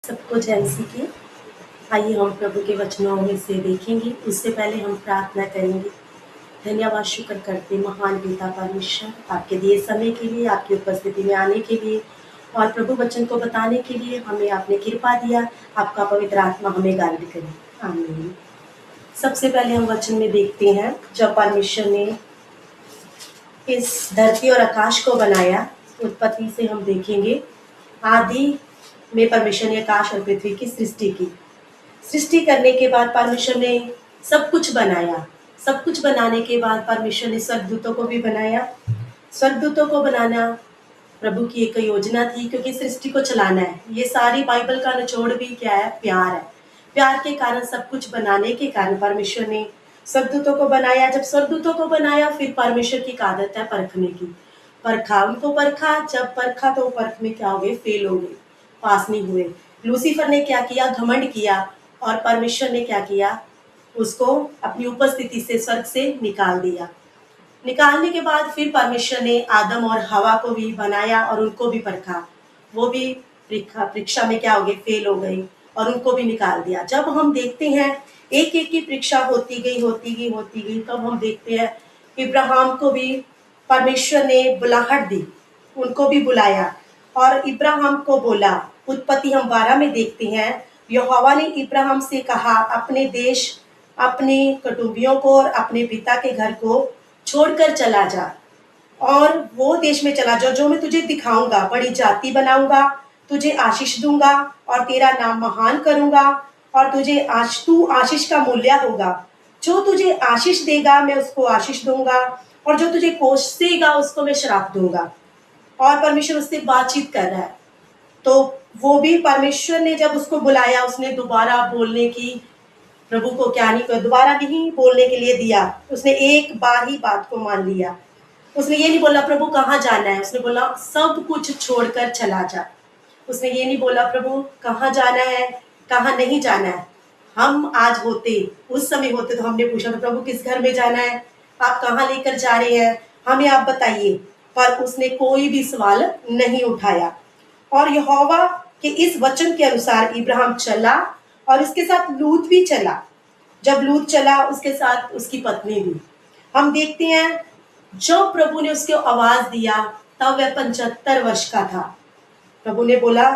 सबको जय मसीह की। आइए हम प्रभु के वचनों में से देखेंगे। उससे पहले हम प्रार्थना करेंगे। धन्यवाद शुक्र करते महान पिता परमेश्वर आपके दिए समय के लिए, आपकी उपस्थिति में आने के लिए और प्रभु वचन को बताने के लिए हमें आपने कृपा दिया। आपका पवित्र आत्मा हमें गाइड करे। आमीन। सबसे पहले हम वचन में देखते हैं, जब परमेश्वर ने इस धरती और आकाश को बनाया, उत्पत्ति से हम देखेंगे। आदि में परमेश्वर ने आकाश और पृथ्वी की सृष्टि की। सृष्टि करने के बाद परमेश्वर ने सब कुछ बनाया। सब कुछ बनाने के बाद परमेश्वर ने स्वर्गदूतों को भी बनाया। स्वर्गदूतों को बनाना प्रभु की एक योजना थी, क्योंकि सृष्टि को चलाना है। ये सारी बाइबल का निचोड़ भी क्या है? प्यार है। प्यार के कारण, सब कुछ बनाने के कारण परमेश्वर ने स्वर्गदूतों को बनाया। जब स्वर्गदूतों को बनाया, फिर परमेश्वर की आदत है परखने की। परखा, उनको परखा। जब परखा तो परख में क्या हो गए? फेल हो गए, पास नहीं हुए। लूसीफर ने क्या किया? घमंड किया और परमेश्वर ने क्या किया? उसको अपनी उपस्थिति से, स्वर्ग से निकाल दिया। निकालने के बाद फिर परमेश्वर ने आदम और हवा को भी बनाया और उनको भी परखा। वो भी परीक्षा में क्या हो गए? फेल हो गई और उनको भी निकाल दिया। जब हम देखते हैं एक एक की परीक्षा होती गई, तब हम देखते हैं इब्राहिम को भी परमेश्वर ने बुलाहट दी, उनको भी बुलाया और इब्राहिम को बोला। उत्पत्ति हम 12 में देखते हैं, यहोवा ने इब्राहिम से कहा, अपने देश, अपने कुटुंबियों को और अपने पिता के घर को छोड़कर चला जा और वो देश में चला जा जो मैं तुझे दिखाऊंगा। बड़ी जाति बनाऊंगा, तुझे आशीष दूंगा और तेरा नाम महान करूंगा और तू आशीष का मूल्य होगा। जो तुझे आशीष देगा मैं उसको आशीष दूंगा और जो तुझे कोसेगा उसको मैं श्राप दूंगा। और परमेश्वर उससे बातचीत कर रहा है। तो वो भी परमेश्वर ने जब उसको बुलाया, उसने दोबारा बोलने की, प्रभु को क्या नहीं, दोबारा नहीं बोलने के लिए दिया। उसने एक बार ही बात को मान लिया। उसने ये नहीं बोला प्रभु कहाँ जाना है, उसने बोला सब कुछ छोड़कर चला जा। उसने ये नहीं बोला प्रभु कहाँ जाना है, कहाँ नहीं जाना है। हम आज होते, उस समय होते तो हमने पूछा था प्रभु किस घर में जाना है, आप कहाँ लेकर जा रहे हैं, हमें आप बताइए। पर उसने कोई भी सवाल नहीं उठाया और यहोवा के इस वचन के अनुसार इब्राहिम चला और उसके साथ लूत भी चला। जब लूत चला, उसके साथ उसकी पत्नी भी। हम देखते हैं जब प्रभु ने उसको आवाज दिया तब वह 75 वर्ष का था। प्रभु ने बोला,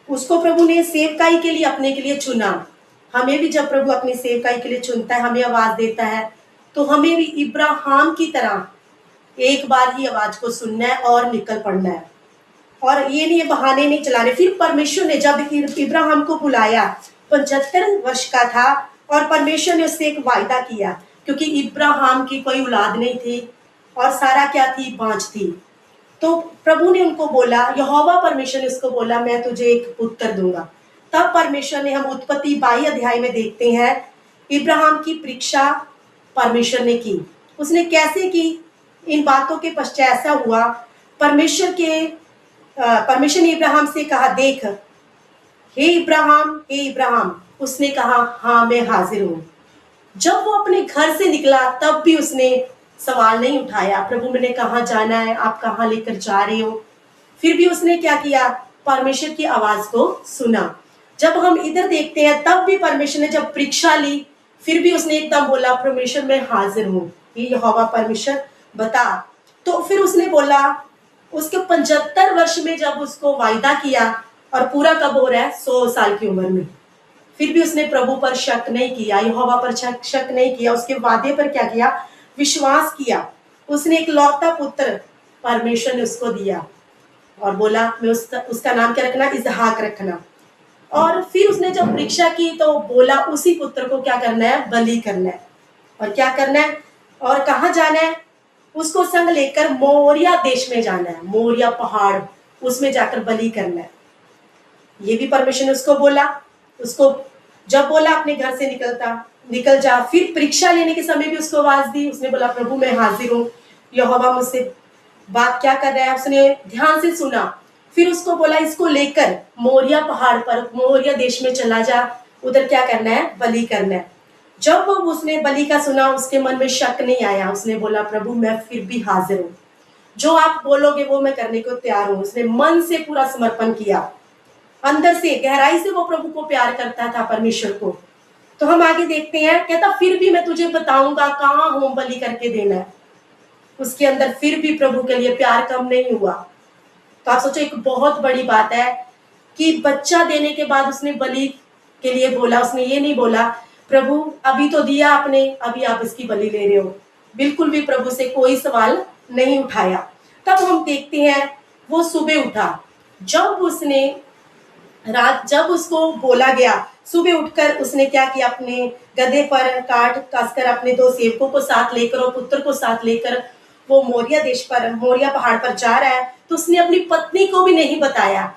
उसको प्रभु ने सेवकाई के लिए, अपने के लिए चुना। हमें भी जब प्रभु अपनी सेवकाई के लिए चुनता है, हमें आवाज देता है, तो हमें भी इब्राहिम की तरह एक बार ही आवाज को सुनना है और निकल पड़ना है। और ये नहीं, बहाने नहीं चलाने। फिर परमेश्वर ने जब इब्राहिम को बुलाया, 75 वर्ष का था और परमेश्वर ने उससे एक वायदा किया, क्योंकि इब्राहिम की कोई औलाद नहीं थी और सारा क्या थी? बांझ थी। तो प्रभु ने उनको बोला, यहोवा परमेश्वर ने उसको बोला, मैं तुझे एक पुत्र दूंगा। तब परमेश्वर ने, हम उत्पत्ति 22 अध्याय में देखते हैं, इब्राहिम की परीक्षा परमेश्वर ने की। उसने कैसे की? इन बातों के पश्चात ऐसा हुआ, परमेश्वर ने इब्राहिम से कहा, देख हे इब्राहिम। उसने कहा, हाँ मैं हाजिर हूँ। जब वो अपने घर से निकला तब भी उसने सवाल नहीं उठाया, प्रभु मैंने कहाँ जाना है, आप कहाँ लेकर जा रहे हो। फिर भी उसने क्या किया? परमेश्वर की आवाज को सुना। जब हम इधर देखते हैं तब भी परमेश्वर ने जब परीक्षा ली, फिर भी उसने एकदम बोला, परमेश्वर मैं हाजिर हूँ, ये यहोवा परमेश्वर बता। तो फिर उसने बोला, उसके 75 वर्ष में जब उसको वायदा किया, और पूरा कब हो रहा है? 100 साल की उम्र में। फिर भी उसने प्रभु पर शक नहीं किया, यहोवा पर शक नहीं किया, उसके वादे पर क्या किया? विश्वास किया। उसने एक लौता पुत्र परमेश्वर ने उसको दिया और बोला मैं उसका नाम क्या रखना? इसहाक रखना। और फिर उसने जब परीक्षा की तो बोला उसी पुत्र को क्या करना है? बलि करना है। और क्या करना है और कहाँ जाना है? उसको संग लेकर मोरिया देश में जाना है, मोरिया पहाड़, उसमें जाकर बलि करना है। ये भी परमेश्वर ने उसको बोला। उसको जब बोला अपने घर से निकल जा, फिर परीक्षा लेने के समय भी उसको आवाज दी। उसने बोला प्रभु मैं हाजिर हूँ, यहोवा मुझसे बात क्या कर रहा है। उसने ध्यान से सुना। फिर उसको बोला इसको लेकर मोरिया पहाड़ पर, मोरिया देश में चला जा, उधर क्या करना है? बलि करना है। जब उसने बलि का सुना, उसके मन में शक नहीं आया। उसने बोला प्रभु मैं फिर भी हाजिर हूँ, जो आप बोलोगे वो मैं करने को तैयार हूँ। उसने मन से पूरा समर्पण किया। अंदर से गहराई से वो प्रभु को प्यार करता था, परमेश्वर को। तो हम आगे देखते हैं, कहता फिर भी मैं तुझे बताऊंगा कहाँ होम बलि करके देना है। उसके अंदर फिर भी प्रभु के लिए प्यार कम नहीं हुआ। तो आप सोचो, एक बहुत बड़ी बात है कि बच्चा देने के बाद उसने बलि के लिए बोला। उसने ये नहीं बोला प्रभु अभी तो दिया आपने, अभी आप इसकी बलि ले रहे हो। बिल्कुल भी प्रभु से कोई सवाल नहीं उठाया। तब हम देखते हैं वो सुबह उठा। जब उसको बोला गया, सुबह उठकर उसने क्या किया, अपने गधे पर काट कसकर अपने 2 सेवकों को साथ लेकर और पुत्र को साथ लेकर वो मोरिया पहाड़ पर जा रहा है। तो उसने अपनी पत्नी को भी नहीं बताया